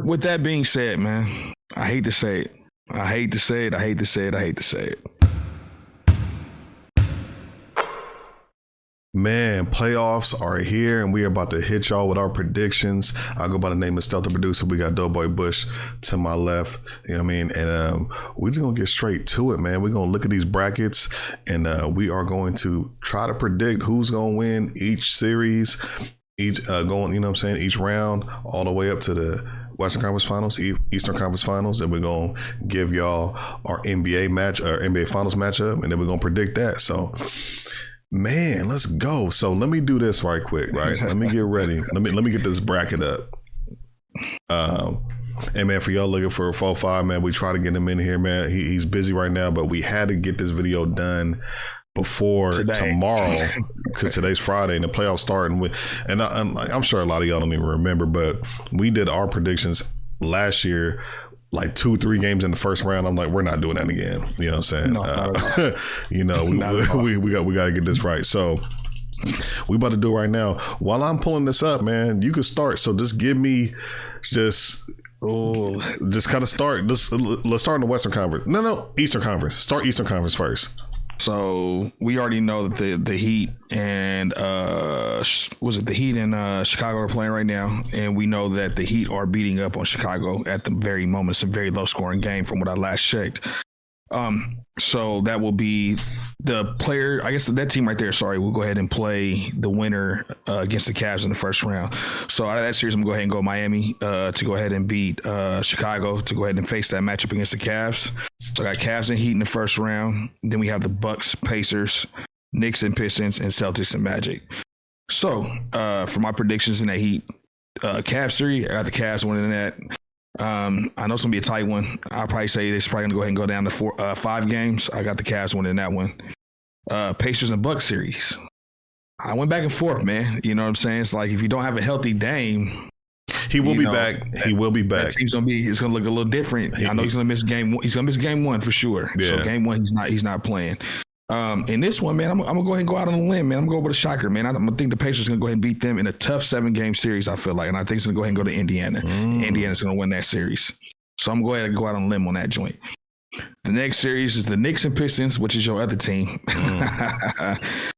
With that being said, man, I hate to say it. I hate to say it. Man, playoffs are here, and we are about to hit y'all with our predictions. I'll go by the name of Stealth the Producer. We got Doughboy Bush to my left. You know what I mean? And we're just going to get straight to it, man. We're going to look at these brackets, and we are going to try to predict who's going to win each series, each each round, all the way up to the Western Conference Finals, Eastern Conference Finals, and we're going to give y'all our NBA Finals matchup, and then we're going to predict that. So, man, let's go. So let me do this right quick, right? Let me get ready. Let me get this bracket up. And man, for y'all looking for a 4-5, man, we try to get him in here, man. He's busy right now, but we had to get this video done before tomorrow because today's Friday and the playoffs starting with. And I'm sure a lot of y'all don't even remember, but we did our predictions last year. Like 2-3 games in the first round, I'm like, we're not doing that again. You know what I'm saying? We got to get this right. So we about to do it right now. While I'm pulling this up, man, you can start. So just give me just kind of start. Let's start in the Western Conference. No, Eastern Conference. Start Eastern Conference first. So we already know that the Heat and the Heat and Chicago are playing right now, and we know that the Heat are beating up on Chicago at the very moment. It's a very low scoring game from what I last checked. So that will be the player. I guess that team right there. Sorry, we'll go ahead and play the winner against the Cavs in the first round. So out of that series, I'm gonna go ahead and go Miami to go ahead and beat Chicago to go ahead and face that matchup against the Cavs. So I got Cavs and Heat in the first round. Then we have the Bucks, Pacers, Knicks and Pistons, and Celtics and Magic. So for my predictions in that Heat Cavs series, I got the Cavs winning that. I know it's gonna be a tight one. I'll probably say it's probably gonna go ahead and go down to 5 games. I got the Cavs winning that one. Pacers and Bucks series. I went back and forth, man. You know what I'm saying? It's like if you don't have a healthy Dame, he will be back. He will be back. It's gonna look a little different. I know he's gonna miss game one. He's gonna miss game one for sure. Yeah. So game one, he's not playing. In this one, man, I'm gonna go ahead and go out on a limb, man. I'm gonna go with a shocker, man. I'm gonna think the Pacers are gonna go ahead and beat them in a tough 7-game series. I feel like, and I think it's gonna go ahead and go to Indiana. Indiana's gonna win that series. So I'm gonna go ahead and go out on a limb on that joint. The next series is the Knicks and Pistons, which is your other team.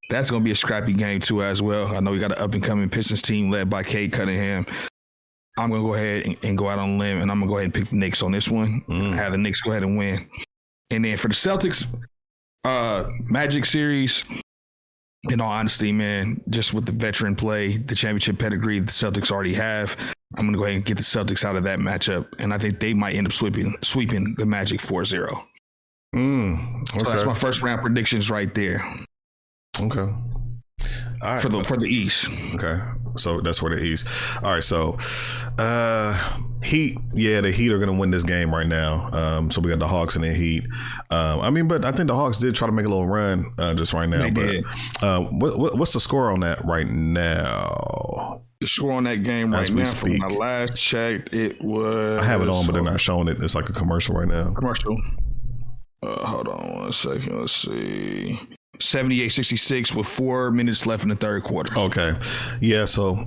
That's gonna be a scrappy game too, as well. I know we got an up and coming Pistons team led by Cade Cunningham. I'm gonna go ahead and go out on a limb, and I'm gonna go ahead and pick the Knicks on this one. Have the Knicks go ahead and win. And then for the Celtics. Magic series, in all honesty, man, just with the veteran play, the championship pedigree the Celtics already have, I'm going to go ahead and get the Celtics out of that matchup. And I think they might end up sweeping the Magic 4-0. Okay. So that's my first round predictions right there. Okay. All right. For the East. Okay. So that's for the East. All right. So, Heat. Yeah, the Heat are going to win this game right now. So we got the Hawks and the Heat. But I think the Hawks did try to make a little run just right now. They did. What's the score on that right now? The score on that game right now, from when I last checked, it was. I have it on, but they're not showing it. It's like a commercial right now. Commercial. Hold on 1 second. Let's see. 78-66 with 4 minutes left in the third quarter. Okay. Yeah, so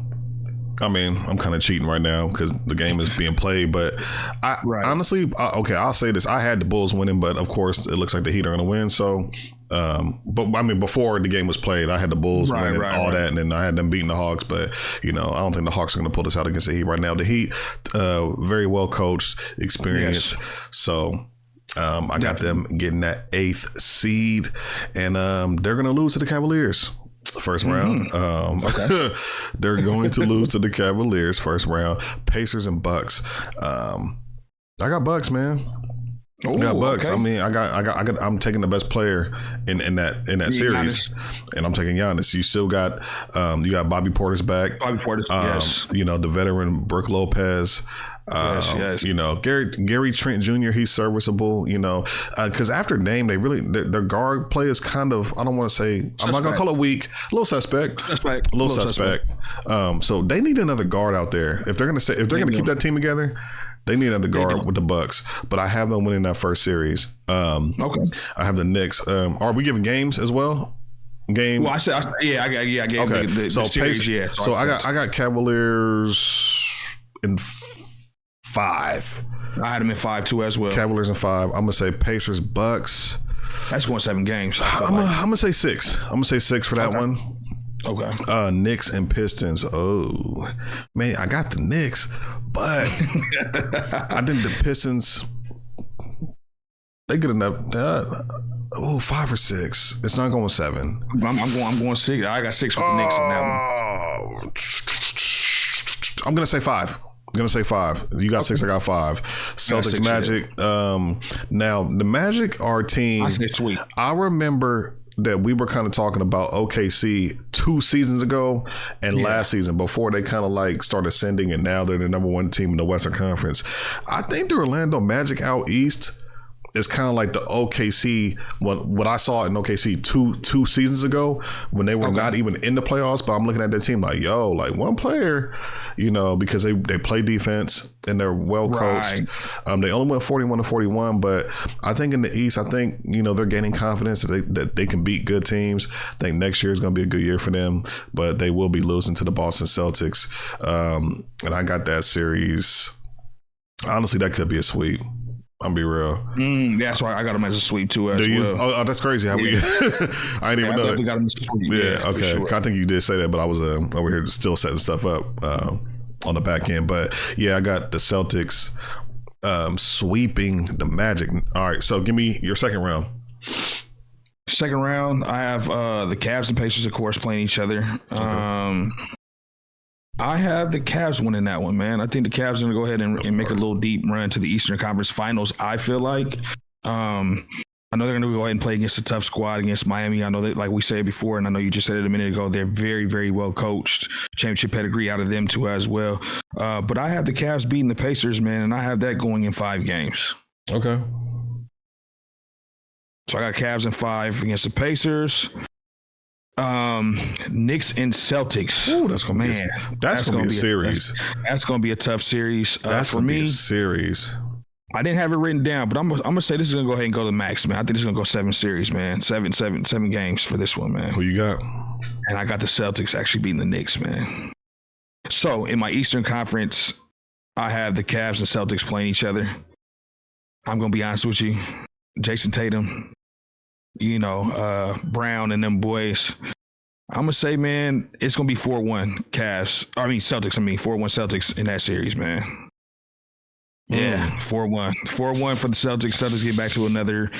I'm kind of cheating right now because the game is being played, but honestly, I'll say this. I had the Bulls winning, but of course it looks like the Heat are going to win. So, before the game was played, I had the Bulls winning that, and then I had them beating the Hawks, but I don't think the Hawks are going to pull this out against the Heat right now. The Heat, very well coached, experienced. Yes. So, I got them getting that 8th seed, and they're going to lose to the Cavaliers first round. They're going to lose to the Cavaliers first round. Pacers and Bucks. I got Bucks, man. I got Bucks. Okay. I'm taking the best player in that series, and I'm taking Giannis. You still got you got Bobby Portis back. Yes. The veteran Brook Lopez. Yes. Gary Trent Jr., he's serviceable, because after Dame, their guard play is kind of, I don't want to say, suspect. I'm not going to call it weak, a little suspect. So they need another guard out there. If they're going to keep that team together, they need another guard with the Bucks. But I have them winning that first series. Okay. I have the Knicks. Are we giving games as well? Game. Well, I gave okay. the so series. So I got Cavaliers in 5. I had them in 5 too as well. Cavaliers in 5. I'm gonna say Pacers, Bucks. That's going 7 games. I'm gonna say 6. I'm gonna say 6 for that one. Okay. Knicks and Pistons. Oh man, I got the Knicks, but I think the Pistons. They good enough. 5 or 6. It's not going 7. I'm going 6. I got 6 with the Knicks on that one. I'm gonna say 5. You got 6. I got 5. Celtics, 6, Magic. Now the Magic are a team. I say sweet. I remember that we were kind of talking about OKC 2 seasons ago and last season before they kind of like started ascending, and now they're the number 1 team in the Western Conference. I think the Orlando Magic out east is kind of like the OKC, what I saw in OKC two seasons ago when they were not even in the playoffs. But I'm looking at that team like, like one player, because they play defense and they're well coached. Right. They only went 41-41, but I think in the East, they're gaining confidence that they can beat good teams. I think next year is going to be a good year for them, but they will be losing to the Boston Celtics. And I got that series. Honestly, that could be a sweep. I'm be real. That's why I got him as a sweep too. As Do you? Well. Oh, that's crazy. How we? I didn't even know that. Got him as a sweep. Yeah. Okay. Sure. I think you did say that, but I was over here still setting stuff up on the back end. But yeah, I got the Celtics sweeping the Magic. All right. So give me your second round. Second round, I have the Cavs and Pacers, of course, playing each other. Okay. I have the Cavs winning that one, man. I think the Cavs are going to go ahead and make a little deep run to the Eastern Conference Finals, I feel like. I know they're going to go ahead and play against a tough squad against Miami. I know that, like we said before, and I know you just said it a minute ago, they're very, very well coached. Championship pedigree out of them, too, as well. But I have the Cavs beating the Pacers, man, and I have that going in 5 games. Okay. So I got Cavs in 5 against the Pacers. Knicks and Celtics. Ooh, that's gonna be a series. That's gonna be a tough series. That's for me. Series. I didn't have it written down, but I'm gonna say this is gonna go ahead and go to the max, man. I think this is gonna go 7 series, man. 7 games for this one, man. Who you got? And I got the Celtics actually beating the Knicks, man. So in my Eastern Conference, I have the Cavs and Celtics playing each other. I'm gonna be honest with you, Jason Tatum, Brown and them boys. I'm gonna say, man, it's gonna be 4-1 Celtics. 4-1 Celtics in that series, man. Yeah, 4-1 for the Celtics. Celtics get back to another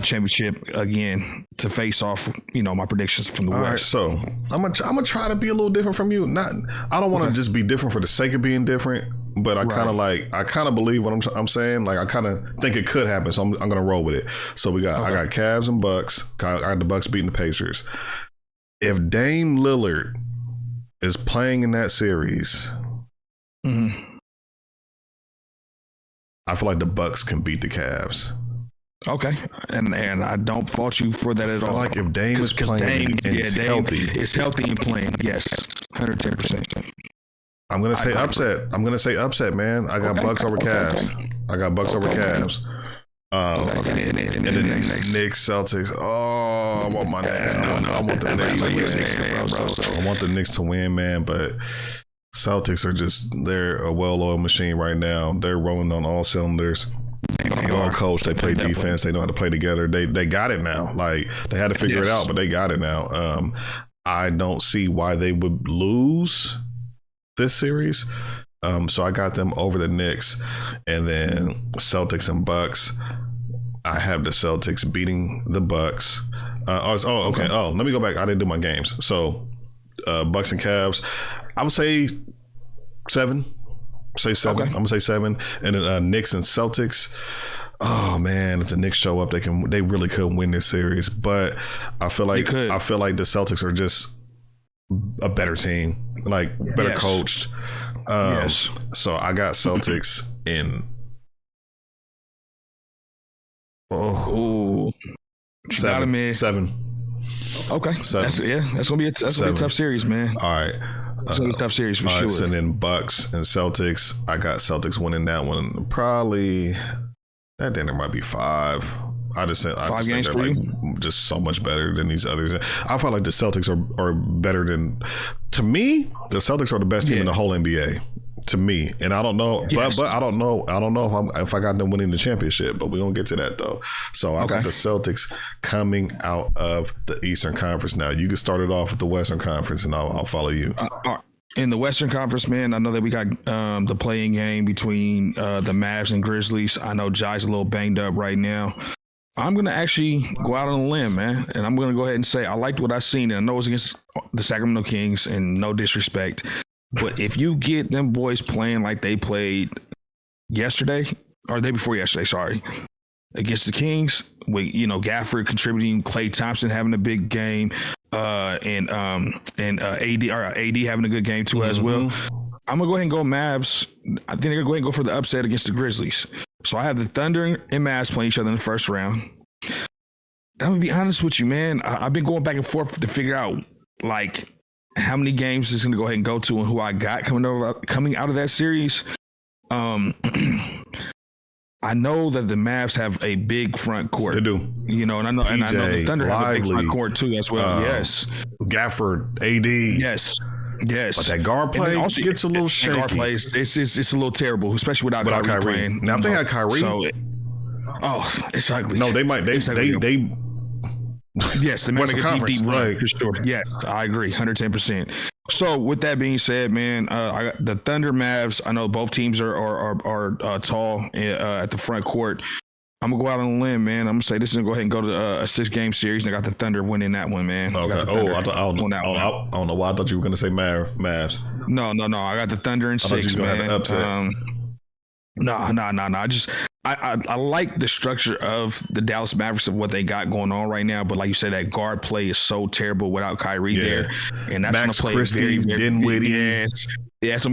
championship again to face off. My predictions from the West. All right, so I'm gonna try to be a little different from you. I don't want to just be different for the sake of being different, but I kind of believe what I'm saying. Like I kind of think it could happen, so I'm gonna roll with it. So I got Cavs and Bucks. I got the Bucks beating the Pacers. If Dame Lillard is playing in that series, I feel like the Bucks can beat the Cavs. Okay, and I don't fault you for that at all. I feel like if Dame is playing and he's healthy, it's healthy and playing. Yes, 110%. I'm gonna say upset. Man. I got Bucks over Cavs. Okay. I got Bucks over Cavs. And then Knicks, Celtics. Oh, I want my Knicks. I want the Knicks to win. I want the Knicks to win, man. But Celtics they're a well-oiled machine right now. They're rolling on all cylinders. They're well coached. They play defense. They know how to play together. They got it now. Like they had to figure it out, but they got it now. I don't see why they would lose this series. So I got them over the Knicks, and then Celtics and Bucks. I have the Celtics beating the Bucks. Okay. Oh, let me go back. I didn't do my games. So Bucks and Cavs. I would say 7. Say 7. Okay. I'm gonna say 7, and then Knicks and Celtics. Oh man, if the Knicks show up, they really could win this series. But I feel like the Celtics are just a better team, like better coached. Yes. So I got Celtics in. Oh, 7. Okay. 7. That's gonna be a tough series, man. All right. It's gonna be a tough series for sure. So then Bucks and Celtics. I got Celtics winning that one. Probably that dinner might be 5. I just think they're just so much better than these others. I feel like the Celtics are better than. To me, the Celtics are the best team in the whole NBA. to me, and I don't know, but I don't know if I got them winning the championship, but we're gonna get to that though. So I got the Celtics coming out of the Eastern Conference. Now you can start it off with the Western Conference, and I'll follow you. In the Western Conference, man, I know that we got the playing game between the Mavs and Grizzlies. I know Jai's a little banged up right now. I'm going to actually go out on a limb, man, and I'm going to go ahead and say I liked what I seen, and I know it was against the Sacramento Kings, and no disrespect, but if you get them boys playing like they played yesterday, or the day before yesterday, sorry, against the Kings, with, you know, Gafford contributing, Klay Thompson having a big game, and AD having a good game too as well. I'm gonna go ahead and go Mavs. I think they're gonna go ahead and go for the upset against the Grizzlies. So I have the Thunder and Mavs playing each other in the first round. I'm gonna be honest with you, man. I've been going back and forth to figure out like how many games is gonna go ahead and go to and who I got coming out of that series. I know that the Mavs have a big front court. They do. You know, and I know the Thunder have a big front court too as well. Yes. Gafford, AD. Yes. But that guard play also gets a little shaky. Guard play, it's a little terrible, especially without Kyrie playing. Now, if they had Kyrie. It's ugly. No, they might. They yes, they might make a deep run for sure. Yes, I agree, 110%. So with that being said, man, I got the Thunder, Mavs. I know both teams are tall at the front court. I'm gonna go out on a limb, man. I'm gonna say this is gonna go ahead and go to a 6-game series. And I got the Thunder winning that one, man. Okay. I don't know why I thought you were gonna say Mavs. No. I got the Thunder in 6, man. No. I like the structure of the Dallas Mavericks of what they got going on right now, but like you said, that guard play is so terrible without Kyrie there, and that's Max gonna play Christie, Dinwiddie. Yes. Yeah, it's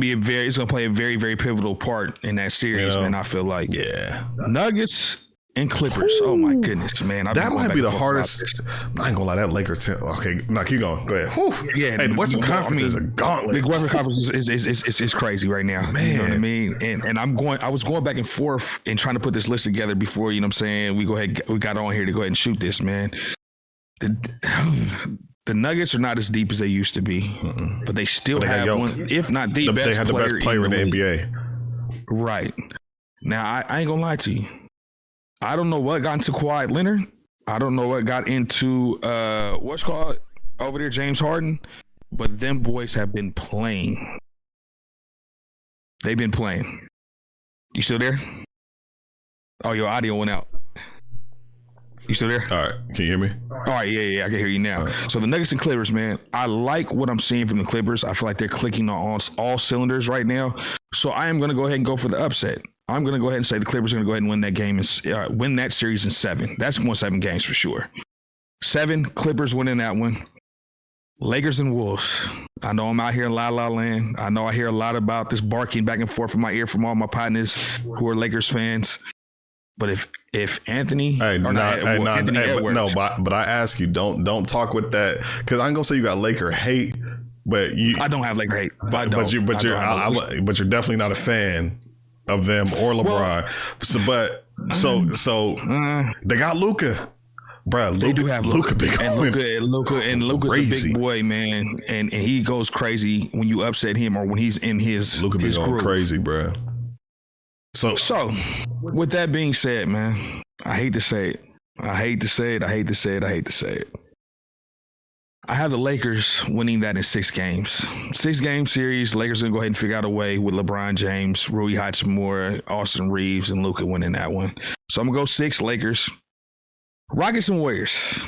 gonna play a very, very pivotal part in that series, man. I feel like Nuggets and Clippers. Oh my goodness, man! That might be the hardest. I ain't gonna lie, that Lakers team. Okay, now keep going. Go ahead. Whew. Yeah, hey, the Western Conference is a gauntlet. The Western Conference is crazy right now. Man, you know what I mean? And I was going back and forth and trying to put this list together before, you know what I'm saying, we got on here to go ahead and shoot this, man. The Nuggets are not as deep as they used to be, but they still have one, if not the best. They had the best player in the NBA. Right. Now I ain't gonna lie to you. I don't know what got into Kawhi Leonard. I don't know what got into what's called over there, James Harden. But them boys have been playing. They've been playing. You still there? Oh, your audio went out. You still there? All right. Can you hear me? All right. Yeah. I can hear you now. Right. So the Nuggets and Clippers, man, I like what I'm seeing from the Clippers. I feel like they're clicking on all cylinders right now. So I am going to go ahead and go for the upset. I'm going to go ahead and say the Clippers are going to go ahead and win that game and win that series in 7. That's going 7 games for sure. 7, Clippers winning that one. Lakers and Wolves. I know I'm out here in La La Land. I know I hear a lot about this barking back and forth in my ear from all my partners who are Lakers fans. But if Anthony, but I ask you, don't talk with that, because I'm gonna say you got Laker hate, but I don't have Laker hate. But you're definitely not a fan of them or LeBron. So they got Luka. Bro, they do have Luka. Luka's a big boy, man, and he goes crazy when you upset him or when he's in his his group. Crazy, bro. So with that being said, man, I hate to say it. I have the Lakers winning that in 6 games. 6-game series. Lakers going to go ahead and figure out a way with LeBron James, Rui Hachimura, Austin Reeves, and Luka winning that one. So I'm going to go 6 Lakers. Rockets and Warriors.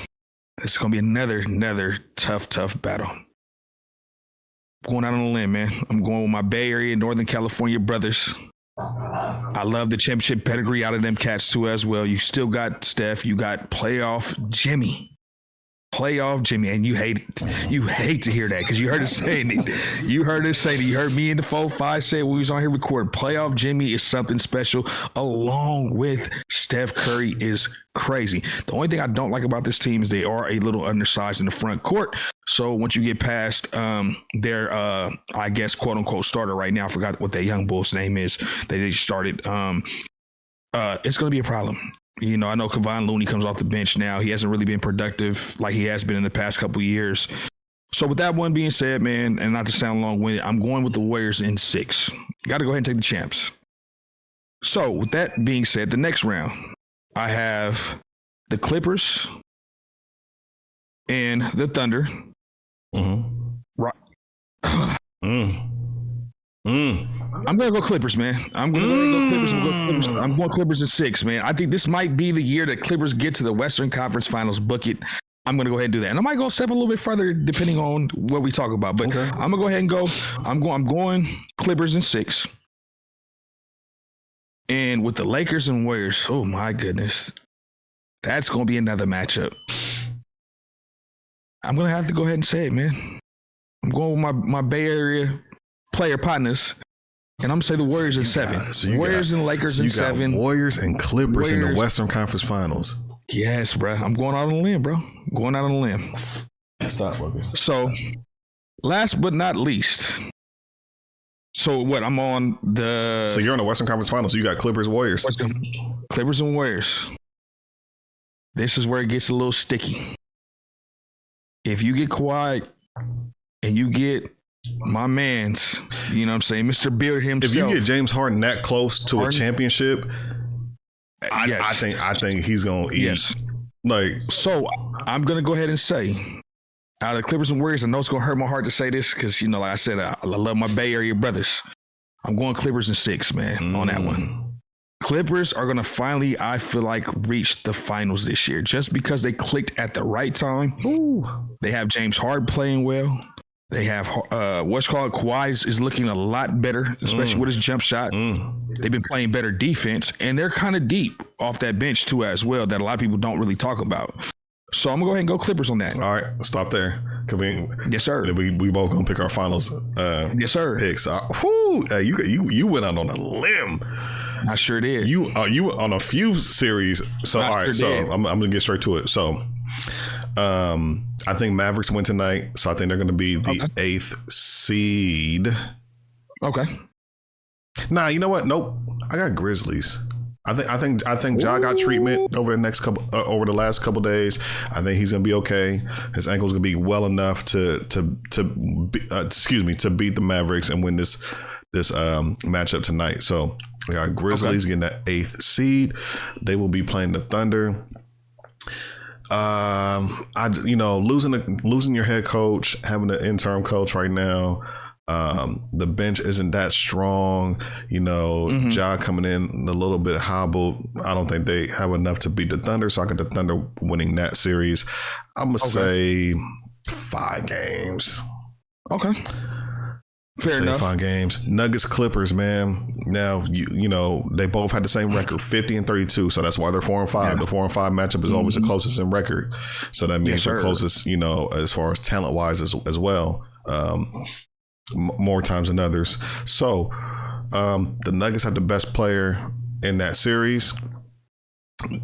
It's going to be another tough battle. Going out on a limb, man. I'm going with my Bay Area, Northern California brothers. I love the championship pedigree out of them cats too as well. You still got Steph. You got playoff Jimmy, and you hate to hear that because you heard us saying it. You heard me in the 4-5 say when we was on here recording. Playoff Jimmy is something special, along with Steph Curry is crazy. The only thing I don't like about this team is they are a little undersized in the front court. So once you get past their, I guess, quote unquote starter right now, I forgot what that young bull's name is. They just started. It's going to be a problem. You know, I know Kevon Looney comes off the bench now. He hasn't really been productive like he has been in the past couple of years. So with that one being said, man, and not to sound long-winded, I'm going with the Warriors in 6. Got to go ahead and take the champs. So with that being said, the next round, I have the Clippers and the Thunder. Mm-hmm. Right. I'm gonna go Clippers, man. I'm gonna go Clippers. I'm going Clippers in 6, man. I think this might be the year that Clippers get to the Western Conference Finals bucket. I'm gonna go ahead and do that, and I might go step a little bit further depending on what we talk about. But okay. I'm gonna go ahead and go. I'm going Clippers in 6, and with the Lakers and Warriors. Oh my goodness, that's gonna be another matchup. I'm gonna have to go ahead and say it, man. I'm going with my Bay Area player partners, and I'm gonna say the Warriors in 7. Warriors and Lakers in 7. Warriors and Clippers in the Western Conference Finals. Yes, bro. I'm going out on a limb, bro. Going out on a limb. Stop, okay. So, last but not least. So what? I'm on the. So you're on the Western Conference Finals. So you got Clippers, Warriors. Clippers and Warriors. This is where it gets a little sticky. If you get Kawhi and you get my man's, you know what I'm saying, Mr. Beard himself. If you get James Harden that close to a championship, yes. I think he's gonna eat. Yes. Like, so I'm gonna go ahead and say, out of the Clippers and Warriors, I know it's gonna hurt my heart to say this because, you know, like I said, I love my Bay Area brothers. I'm going Clippers in 6, man, on that one. Clippers are gonna finally, I feel like, reach the finals this year just because they clicked at the right time. Ooh. They have James Harden playing well. They have Kawhi is looking a lot better, especially with his jump shot. They've been playing better defense, and they're kind of deep off that bench too as well that a lot of people don't really talk about. So I'm gonna go ahead and go Clippers on that. All right, stop there. Yes, sir. We both gonna pick our finals. Yes, sir. Picks. You went out on a limb. I sure did. You on a few series. So all right. So I'm gonna get straight to it. So. I think Mavericks win tonight, so I think they're going to be the 8th seed. Okay. Nah, you know what? Nope. I got Grizzlies. I think Ja got treatment over the last couple days. I think he's going to be okay. His ankle's going to be well enough to beat the Mavericks and win this matchup tonight. So I got Grizzlies getting that 8th seed. They will be playing the Thunder. Losing your head coach, having an interim coach right now, the bench isn't that strong. Ja coming in a little bit hobbled. I don't think they have enough to beat the Thunder, so I got the Thunder winning that series. I'm gonna say 5 games. Okay. Fair enough. 5 games. Nuggets, Clippers, man. Now they both had the same record, 50-32. So that's why they're 4-5. Yeah. The 4-5 matchup is always the closest in record. So that means the closest, as far as talent wise as well. More times than others. So the Nuggets have the best player in that series.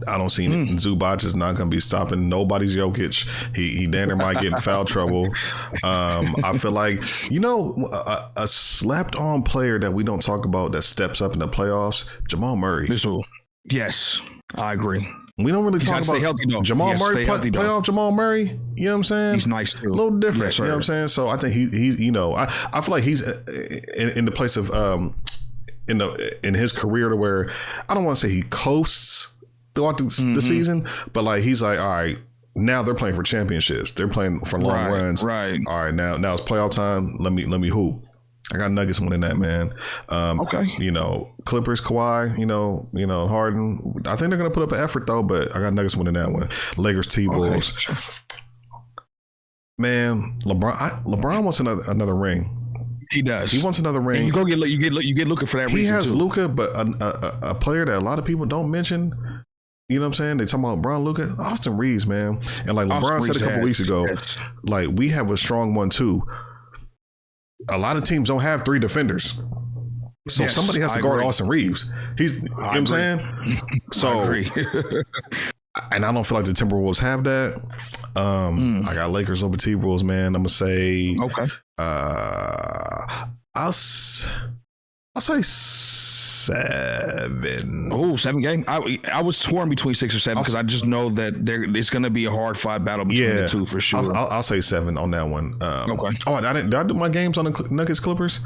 I don't see Zubac is not going to be stopping nobody's Jokic. He damn near might get in foul trouble. I feel like, a slept on player that we don't talk about that steps up in the playoffs, Jamal Murray. Yes, I agree. We don't really talk about Jamal Murray, playoff Jamal Murray. You know what I'm saying? He's nice too. A little different. Yes, you know what I'm saying? So I think he's I feel like he's in the place of in his career to where I don't want to say he coasts throughout the season, but like he's like, all right, now they're playing for championships. They're playing for long runs. Right. All right, now it's playoff time. Let me hoop. I got Nuggets winning that, man. Okay. Clippers, Kawhi, Harden. I think they're gonna put up an effort though, but I got Nuggets winning that one. Lakers, T-Bulls. Okay, sure. Man, LeBron wants another ring. He does. He wants another ring. And you get Luka for that reason too. He has Luka, but a player that a lot of people don't mention. You know what I'm saying? They talking about LeBron, Luka, Austin Reeves, man. And like LeBron said a couple weeks ago, like we have a strong one too. A lot of teams don't have 3 defenders. So somebody has to guard Austin Reeves. You know what I'm saying? So, I agree. And I don't feel like the Timberwolves have that. I got Lakers over T-Wolves, man. I'm gonna say I'll say 7. Oh, 7 game. I was torn between 6 or 7 because I just know that it's going to be a hard fight battle between the two for sure. I'll say 7 on that one. Okay. Oh, did I do my games on the Nuggets Clippers?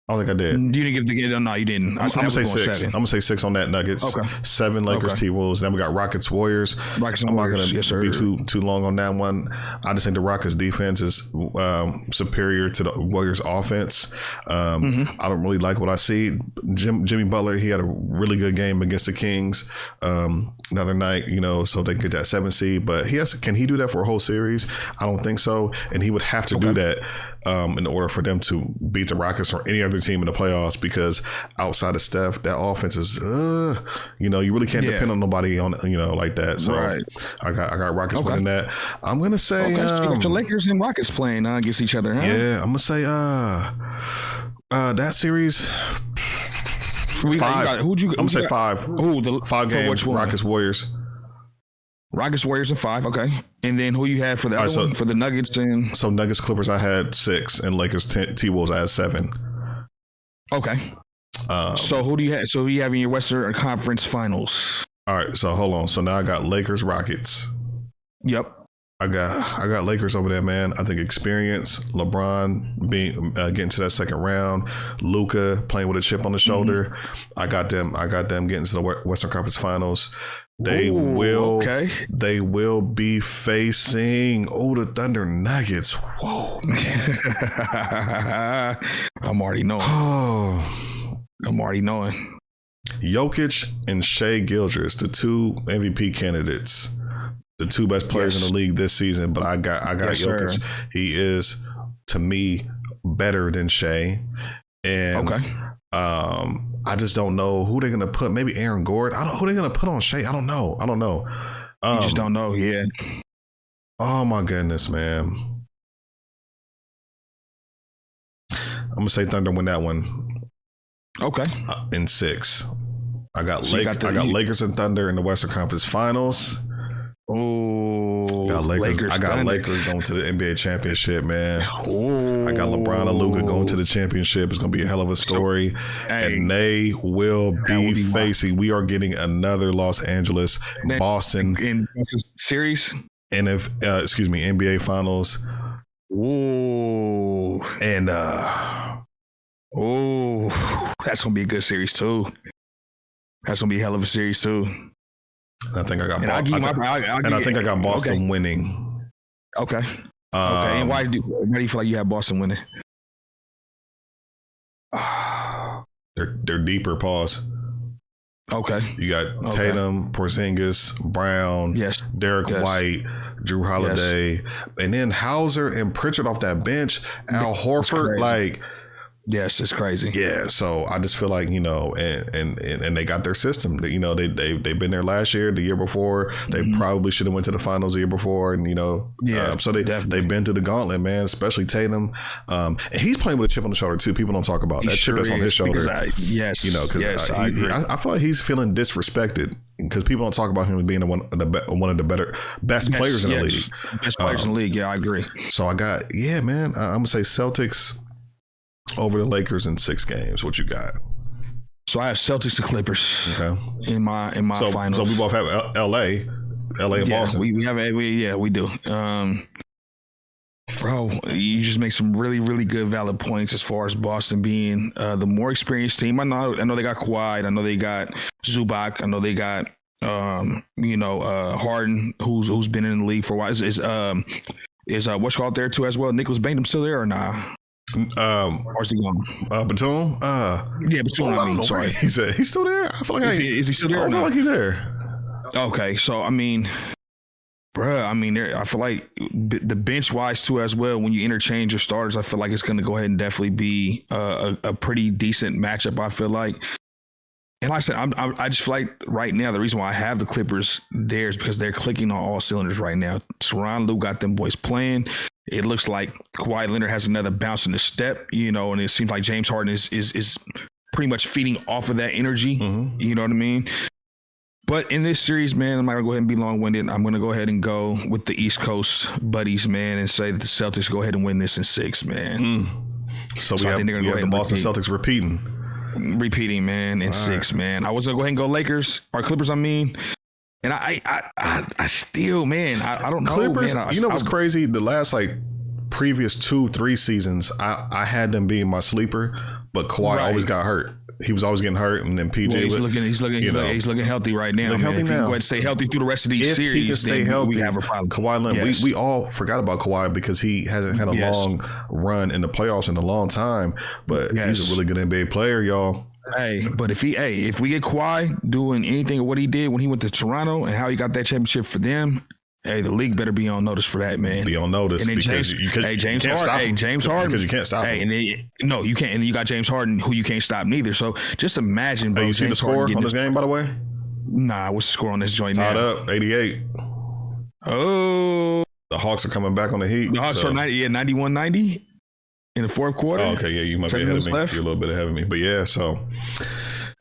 I don't think I did. You didn't give the game. No, you didn't. I'm gonna say 6. 7. I'm gonna say 6 on that Nuggets. Okay. 7 Lakers, T-Wolves. Then we got Rockets, Warriors. I'm not gonna be too long on that one. I just think the Rockets defense is superior to the Warriors offense. I don't really like what I see. Jimmy Butler, he had a really good game against the Kings the other night. So they get that 7 seed. But can he do that for a whole series? I don't think so. And he would have to do that in order for them to beat the Rockets or any other team in the playoffs, because outside of Steph, that offense is, you really can't depend on nobody on, like that. So I got Rockets winning that. I'm going to say, so you got your Lakers and Rockets playing against each other, huh? Yeah, I'm going to say, that series, 5. I'm going to say 5. Who? 5 games, which one? Rockets, Warriors. Rockets, Warriors, and 5. Okay. And then who you had for the other one? For the Nuggets and... So Nuggets, Clippers, I had 6. And Lakers, T-Wolves, I had 7. Okay. So who do you have? So who you have in your Western Conference Finals? All right. So hold on. So now I got Lakers, Rockets. Yep. I got Lakers over there, man. I think experience, LeBron getting to that second round, Luka playing with a chip on the shoulder. I got them getting to the Western Conference Finals. They will be facing the Thunder Nuggets. Whoa, man. I'm already knowing. I'm already knowing. Jokic and Shai Gilgeous, the 2 MVP candidates, the 2 best players in the league this season. But I got Jokic. Sir. He is, to me, better than Shai. And I just don't know who they're gonna put. Maybe Aaron Gordon. I don't know who they're gonna put on Shai. I don't know. You just don't know. Yeah. Oh my goodness, man. I'm gonna say Thunder win that one. Okay. In 6, I got Lakers and Thunder in the Western Conference Finals. Oh, I got Lakers going to the NBA championship, man. I got LeBron and Luka going to the championship. It's going to be a hell of a story. And they will be facing. We are getting another Los Angeles, Boston in series. And NBA Finals. Ooh. And that's going to be a good series too. That's going to be a hell of a series too. I think I got Boston winning. Okay. And why do you feel like you have Boston winning? They're deeper. Pause. Okay. You got Tatum, Porzingis, Brown, Derek White, Drew Holiday, and then Hauser and Pritchard off that bench. Al Horford, yes, it's crazy. Yeah, so I just feel like, and they got their system. They've been there last year, the year before. They probably should have went to the finals the year before, and so they've been to the gauntlet, man. Especially Tatum, and he's playing with a chip on the shoulder too. People don't talk about that chip that's on his shoulder. I agree. I feel like he's feeling disrespected because people don't talk about him as being one of the best players in the league. Best players in the league. Yeah, I agree. So I got man. I'm gonna say Celtics over the Lakers in 6 games. What you got? So I have Celtics to Clippers. Okay. In my finals. So we both have LA and Boston. We do. Bro, you just make some really, really good valid points as far as Boston being the more experienced team. I know they got Kawhi. I know they got Zubac. I know they got Harden, who's been in the league for a while. Is what's called there too as well? Nicholas Batum still there or nah? Or is he gone? Batum? Batum. Sorry, he's still there. I feel like is he still there? I feel like he's there. Okay, so I feel like the bench wise too as well. When you interchange your starters, I feel like it's going to go ahead and definitely be a pretty decent matchup. I feel like, and like I said, I just feel like right now the reason why I have the Clippers there is because they're clicking on all cylinders right now. Tyronn Lue got them boys playing. It looks like Kawhi Leonard has another bounce in the step, and it seems like James Harden is pretty much feeding off of that energy. Mm-hmm. You know what I mean? But in this series, man, I'm not going to go ahead and be long-winded. I'm going to go ahead and go with the East Coast buddies, man, and say that the Celtics go ahead and win this in 6, man. So we have the Boston Celtics repeating. repeating, man, in 6, man. I was gonna go ahead and go Lakers or Clippers. I mean, and I still, man, I don't know. Clippers. Man, you know what's crazy? The last previous 2-3 seasons, I had them being my sleeper, but Kawhi always got hurt. He was always getting hurt, and then PJ. He's looking healthy right now. Healthy if he can go ahead and stay healthy through the rest of these series, he can stay healthy, we have a problem. Kawhi Leonard, we all forgot about Kawhi because he hasn't had a long run in the playoffs in a long time, but he's a really good NBA player, y'all. Hey, but if we get Kawhi doing anything of what he did when he went to Toronto and how he got that championship for them. Hey, the league better be on notice for that, man. Be on notice because you can't stop him. James Harden, because you can't stop him. No, you can't. And you got James Harden, who you can't stop neither. So just imagine, bro. You see the score on this game, by the way? Nah, what's the score on this joint now? Tied up, 88. Oh, the Hawks are coming back on the Heat. The Hawks are 91-90 in the fourth quarter. Oh, okay, yeah, you might be ahead of me. You're a little bit ahead of me, but yeah. So.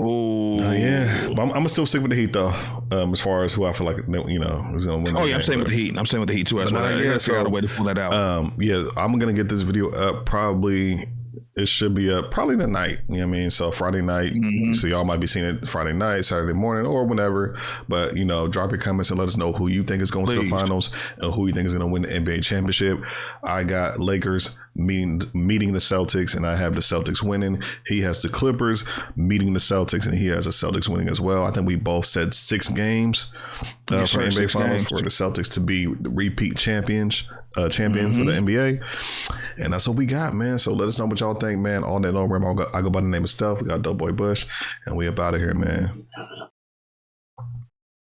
Oh yeah, but I'm gonna still stick with the Heat though. As far as who I feel like is gonna win. Oh yeah, I'm staying with the Heat. I'm staying with the Heat too as well. Yeah, figure out a way to pull that out. Yeah, I'm gonna get this video up probably. It should be up probably tonight. You know what I mean? So Friday night. So y'all might be seeing it Friday night, Saturday morning, or whenever. But drop your comments and let us know who you think is going to the finals and who you think is going to win the NBA championship. I got Lakers meeting the Celtics, and I have the Celtics winning. He has the Clippers meeting the Celtics, and he has the Celtics winning as well. I think we both said 6 games for NBA finals for the Celtics to be the repeat champions of the NBA. And that's what we got, man. So let us know what y'all think, man. All that no rim. I go by the name of Steph. We got Doughboy Bush, and we up out of here, man.